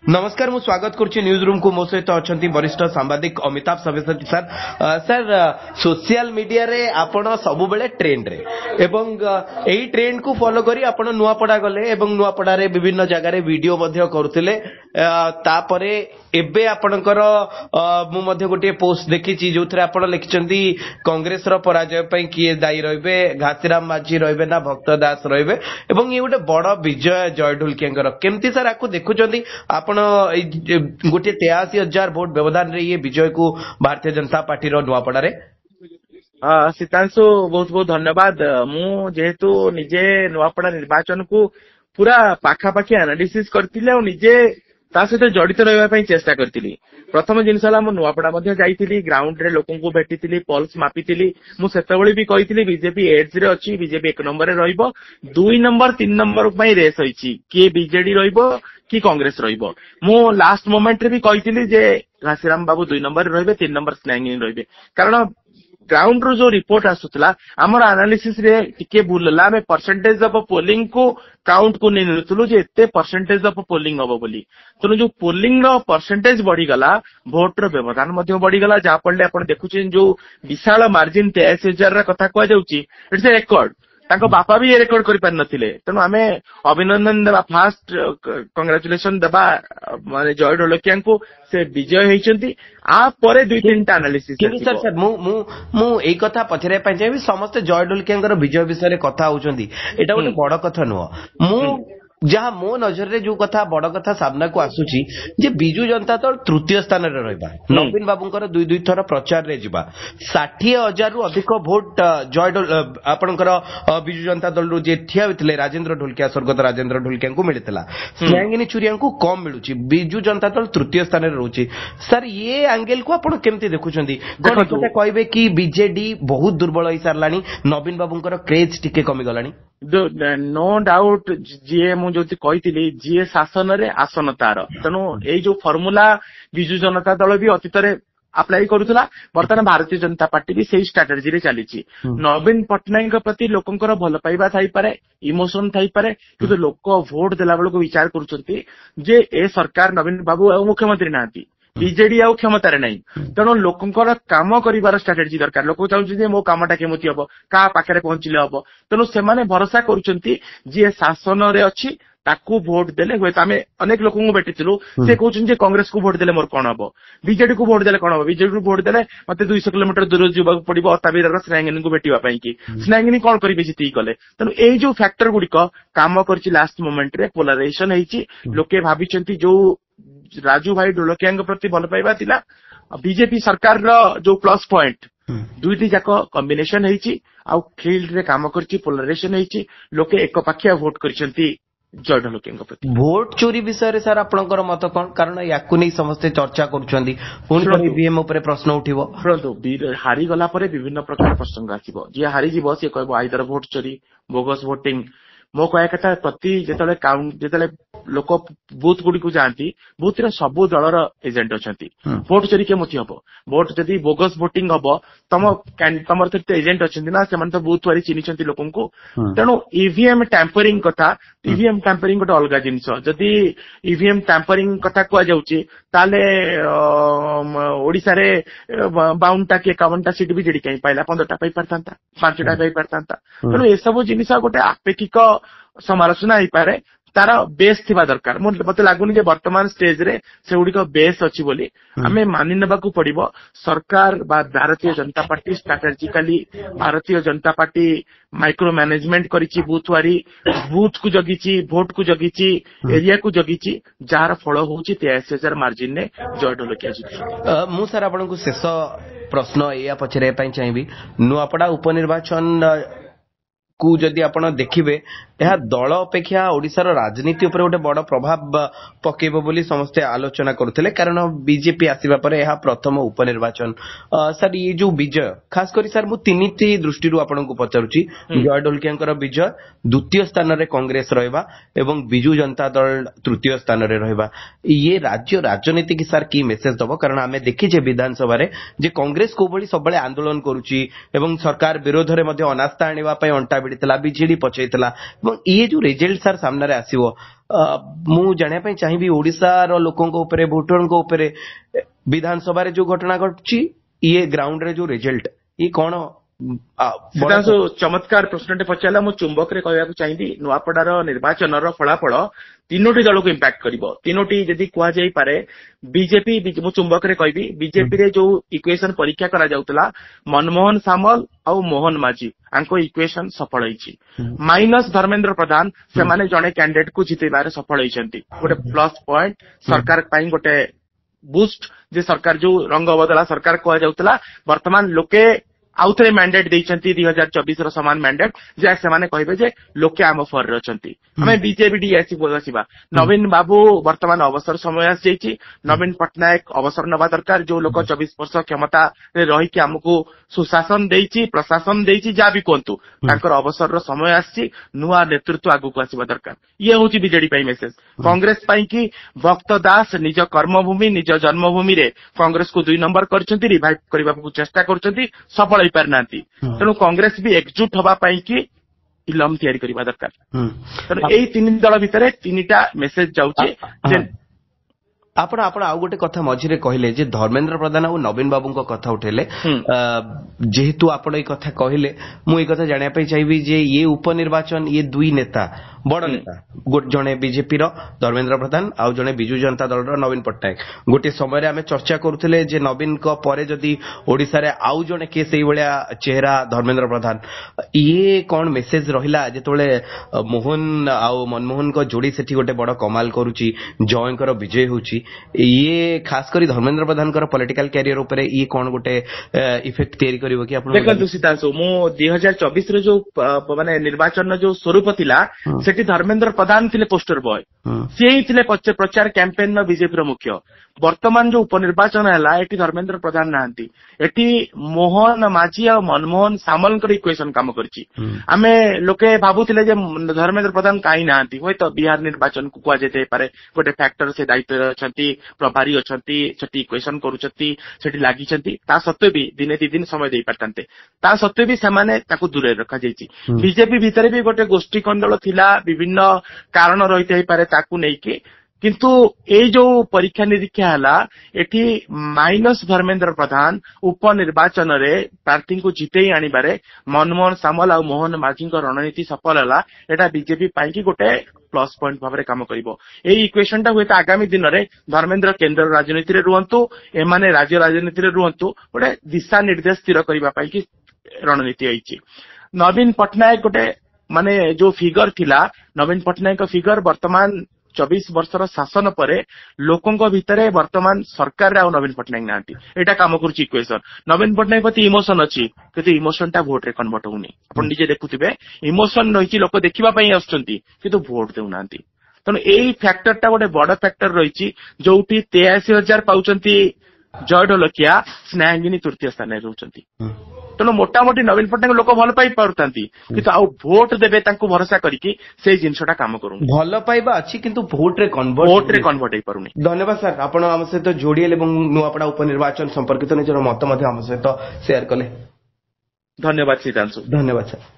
नमस्कार मु स्वागत करुच्ची न्यूज रूम को मो सहित अच्छा वरिष्ठ सांबादिक अमिताभ सव्यसाची सर सर सोशल मीडिया रे आपण सब बेले ट्रेंड रे एवं एही ट्रेंड को फॉलो करी आपण नुआपड़ा गले एवं नुआपड़ा रे विभिन्न जगह रे वीडियो मध्य करुथिले तापरे एबे आपणकर मु मध्य गोटे पोस्ट देखिछि जोथरे आपण लिखिचंती कांग्रेस रो पराजय पई किए दायी रहबे घासीराम माझी रहबे ना भक्त दास रहबे एवं ये गोटे बड़ विजय जय ढोलकियांकर केमती सर आपको देखुचंती आपण गोटे 83,000 वोट व्यवधान रे ये विजय को भारतीय जनता पार्टी रो नुआपड़ा रे सीतांशु बहुत बहुत धन्यवाद। मु जेहेतु निजे नुआपड़ा निर्वाचन को पूरा पाखापाखी एनालिसिस करथिले और निजे ता सहित जड़ित रहा चेष्टा करी। प्रथम जिनस नुआपड़ा जाइली ग्राउंड रे लोक भेटी पल्स मापी मुझे भी कही बीजेपी एड्स रे अच्छी बीजेपी 1 नंबर रे रहिबो 2 नंबर 3 नंबर रेस होइछि किए बीजेडी रहिबो कि कांग्रेस रहिबो। मु लास्ट मोमेंट रे भी कही जे घासीराम बाबू 2 नंबर रे रहिबे 3 नंबर स्नेहिनी रहिबे कारण ग्राउंड रो जो रिपोर्ट आसुतला हमर एनालिसिस रे टिके भूलला हमें परसेंटेज ऑफ पोलिंग को काउंट को नहीं नथुलु जे एते परसेंटेज ऑफ पोलिंग हबो बोली तनो जो पोलिंग रो परसेंटेज बढ़ी गला वोट रो व्यवधान मध्ये बढ़ी गला जा पड़ले आपण देखुछिन जो विशाल मार्जिन 83,000 रा कथा कहै जाउची इट्स ए रेकॉर्ड ताको बापा भी ये रेकॉर्ड करि पार नथिले तेनु आमे अभिनंदन देबा फास्ट कांग्रेचुलेशन देबा माने जय ढोलकिया को से विजय हेचंती आ परे 2-3 टा एनालिसिस सर सर मु एई कथा पछरे पाइ जे समस्त जय ढोलकियांकर विजय विषय रे कथा होचंती एटा गोटे बड़ कथा नुह मु जहाँ मो नजर रे जो कथा बड़ कथा सामना को आसुची जे बिजू जनता दल तृतीय स्थान रे रहबा नवीन बाबूंकर 2 थर प्रचार रे जिबा 60,000 रु अधिक वोट जय आपनकर बिजू जनता दल रु जे ठिया होइतले राजेंद्र ढोलकिया स्वर्गत राजेंद्र ढोलकिया को मिलतला स्नेहांगिनी चुरिया को कम मिलुची बिजू जनता दल तृतीय स्थान रे रहउची सर ये एंगल को आपण केमती देखुचंदी कोन कहबे कि बीजेडी बहुत दुर्बल होई सारलानी नवीन बाबूंकर क्रेज टिके कमी गलानी नो डाउट जीए मुझे कही जीए शासन रे आसन तार तेणु ये जो फर्मुला विजु जनता दल भी अतीत अप्लाई करुला बर्तमान भारतीय जनता पार्टी भी सही स्ट्राटेजी रे चली नवीन पट्टनायक प्रति लोकंकर भल पाइबा थाई पारे इमोशन थाई पारे किंतु लोक भोट देला बेलको विचार करुचंती जे ए सरकार नवीन बाबू मुख्यमंत्री नांती बीजेडी आउ क्षमतार नहीं तेणु लोकंकर काम करिवार स्ट्राटेजी दरकार लोक चाहूँ मो कामटा केमती हम क्या पाखे पहुंचले हम तेणु से भरोसा करुचंती जी शासन रे अच्छी ताकू भोट देले हुए आम अनेक लोक भेटिलु से कहते कांग्रेस को भोट देले मोर कौन हम बीजेडी को भोट देले कौन हम बीजेडी को भोट देले मत 200 किलोमीटर दूर जावाक पड़ो अताबीर स्नेहांगिनी को भेटापी कि स्नेहांगिनी कौन करेंगे जीत कले तेणु यही जो फैक्टर गुड़िक काम कर लास्ट मोमेंट रे पोलाराइजेशन होती लोके भाभी जो राजू भाई ढोलकिया प्रति भल पाइबा थिला बीजेपी सरकार रो जो प्लस पॉइंट दुईटी जाक कॉम्बिनेशन होती फील्ड रे काम करची पोलराइजेशन होती लोके एक पाखिया वोट करछंती जय ढोलकिया प्रति भोट चोरी विषय सर आपनकर मत कौन कारण याकू नहीं समस्ते चर्चा करुछंती पुणी ईवीएम ऊपर प्रश्न उठिबो हारी गला परे विभिन्न प्रकार प्रसंग आसीबो जे हारी जीवो से कहबो आइदर भोट चोरी बोगस वोटिंग मो कह कथा प्रति जेतले काउंट जेतले लोक बूथ गुडी को जाती बूथ रे सबु दलर एजेंट अछंती वोट चोरी केमती हबो वोट जदी बोगस वोटिंग हबो तमर तो एजेंट अछंती ना से तो बूथ वारी चिनिछंती लोकन को तेणु ईवीएम टैंपरिंग कथा ईवीएम टैंपरिंग गोटे अलग जिनिस जदि ईवीएम टैंपरिंग कथा कह जाउची ताले ओडिसा रे 52टा कि 51टा सीट बीजेडी कहीं पाइला 15टा पाई परतांता 5टा पाई परतांता तेणु ए सब जिनिस गोटे आपेक्षिक समालोचना हो पारे तार बेस थिबा दरकार मत लागुनी जे वर्तमान स्टेज रे से गुडी बेस अच्छी बोली आमे मानि नेबाकू पड़िबो सरकार बा Bharatiya Janata party strategically Bharatiya Janata party micro management करिछि booth वारी बूथ को जगिछि वोट को जगिछि एरिया को जगिछि जार फल होछि 83,000 मार्जिन ने जय ढोलकिया जी मु सर आपन को शेष प्रश्न या पछरे पई चाहिबी नुआपड़ा उपनिर्वाचन को जदि आपण देखिबे यह दल अपेक्षा ओडिशार राजनीति उपर गोटे बड़ प्रभाव पकेब बोली समस्ते आलोचना करथिले कारण बीजेपी आसीबा परे यह प्रथम उपनिर्वाचन सर ये जो विजय खास करी सर मु तीनिटी दृष्टि आपण को पचारुची जय ढोलकियांकर विजय द्वितीय स्थान रे कांग्रेस रहबा एवं बिजू जनता दल तृतीय स्थान रे रहबा ये राज्य राजनीति की सर की मेसेज दबो कारण आमे देखि जे विधानसभा रे जे कांग्रेस को बळी सबले आंदोलन करूची एवं सरकार विरोध रे मध्ये अनास्था आनिबा पय अंटा बिडितला बीजेडी पचैतला ଏବଂ ये जो रिजल्ट सर सामने आसीबो मु जानिया ପାଇଁ ଚାହିଁବି ओडिसा रो लोकंको ऊपर भोटरंको ऊपर विधानसभा रे जो घटना घटची ये ग्राउंड रे जो रिजल्ट ये कौन सिद्धांशु चमत्कार प्रश्नटे पचारा मु चुंबक रे कहବାକୁ चाहिबी नुआपडार निर्वाचन रो फलाफल तीनोटी दल को इंपैक्ट करिवो तीनोटी जदी कुआ जाई पारे बीजेपी मु चुंबक रे कहबी बीजेपी रे जो इक्वेशन परीक्षा करा जाउतला मनमोहन सामल आ मोहन माझी आंको इक्वेशन सफल होईची माइनस धर्मेंद्र प्रधान से माने जणे कैंडिडेट को जितेबारे सफल होईचंती गोटे प्लस पॉइंट सरकार पई गोटे बूस्ट जे सरकार जो रंग बदला सरकार कुआ जाउतला वर्तमान लोके आउथरे मैंडेट देइचंती 2024 रो समान मैंडेट जे से कहबे जे लोके आम फर रे अछंती हमें बीजेपी डीएससी बोलसिबा नवीन बाबू वर्तमान अवसर समय आस जाईची नवीन पटनायक अवसर नबा दरकार जो लोक 24 वर्ष क्षमता रे रही कि हमकु सुशासन देइची प्रशासन देइची जा भी कोंतु तांकर अवसर रो समय आसी नुआ नेतृत्व आगु को आसीबा दरकार ये होची बीजेडी पई मेसेज कांग्रेस पई कि भक्त दास निज कर्मभूमि निज जन्मभूमि रे कांग्रेस को 2 नंबर करचंती रिवाइव करबा को चेष्टा करचंती सफल होई पारनांती तेणु कांग्रेस भी एकजुट हवा पई कि इलम तैयारी करबा दरकार तेणु एई तीन दल भितरे तीनटा मेसेज जाउची जे आपण आपण आउ गोटे कथा मझिरे कहले जे धर्मेंद्र प्रधान और नवीन बाबू को कथा उठेले जेहेतु आपण ए कथा कहले मु ए कथा जानिया पई चाहिबी जे ये उपनिर्वाचन ये दुई नेता बड़ नेता गोटे जणे बीजेपी रो धर्मेंद्र प्रधान आ जणे बिजू जनता दल रो नवीन पटनायक गोटे समय आमे चर्चा करूथिले जे नवीन को परे जदी ओडिसा रे आउ जणे के सेई बळिया चेहरा धर्मेंद्र प्रधान ये कोन मेसेज रहिला जेतोले मोहन आ मनमोहन को जोड़ी सेठी गोटे बड़ कमाल करूची जयंकर विजय होची ये खास करी धर्मेंद्र प्रधान कर पॉलिटिकल कैरियर ऊपर ये कौन गोटे इफेक्ट तैयारी करिवो कि आपण देखंतु सीतांशु मु 2024 रे जो माने निर्वाचन जो स्वरूप थिला सेठी धर्मेंद्र प्रधान थिले पोस्टर बॉय सेही थिले प्रचार कैंपेन न बीजेपी रो मुख्य वर्तमान जो उपनिर्वाचन हैला एटी धर्मेंद्र प्रधान नांती एटी मोहन माझी आ मनमोहन सामल कर इक्वेशन काम करची आमे लोके भाबुथिले जे धर्मेंद्र प्रधान काई नांती होय तो बिहार निर्वाचन को कुआ जेते पारे गोटे फैक्टर से दायित्व अछंती प्रभारी अछंती सेठी इक्वेशन करूचंती सेठी लागिचंती ता सत्वे भी दिने 2 दिन समय देई पारतंते ता सत्वे भी सेमाने ताकू दूरे रखा जाईची बीजेपी भितरे भी गोटे गोष्ठी कंडल थिला विभिन्न कारण रहिते ही पारे ताकू नै कि किंतु ए जो परीक्षा निरीक्षा हला एठी माइनस धर्मेंद्र प्रधान उपनिर्वाचन रे प्रार्थी को जितेई आनिबारे मनमोहन सामल आ मोहन माझी रणनीति सफल हला एटा बीजेपी पाई कि गोटे प्लस पॉइंट भाव काम करिवो ए इक्वेशन टा हुए आगामी दिन रे धर्मेंद्र केंद्र राजनीति रे रुहंतु एमाने राज्य राजनीति रे रुहंतु गोटे दिशा निर्देश स्थिर करबा पाई कि रणनीति आइची नवीन पटनायक गोटे माने जो फिगर थिला नवीन पटनायक का फिगर वर्तमान 24 वर्षर शासन परे लोकंको भितरे वर्तमान सरकार आ नवीन पटनायक नांती एटा काम करूची इक्वेशन नवीन पटनायक प्रति इमोशन अछि किंतु इमोशन टा वोट रे कन्वर्ट होउनी आपण निजे देखुथिबे इमोशन रहिची लोक देखिबा पई आछंती किंतु वोट देउ नांती तनो एई फैक्टर टा गोटे बड़ फैक्टर रहिची जोउठी 83000 पाउचंती जय ढोलकिया स्नेहांगिनी तृतीय स्थान रे रहउचंती तेणु मोटामोटी नवीन पटनायक लोक भल पाई पारुतांती किंतु आउ भोट देबे तांको भरोसा करिकि से जिंसटा काम करू भल पाइबा अछि किंतु भोट रे कन्वर्ट होई पारुनी धन्यवाद सर आपण हम सहित जोडिएले एवं नुआपड़ा उपनिर्वाचन संपर्कित निजर मत मध्ये हम सहित शेयर कले धन्यवाद सीतांशु धन्यवाद सर।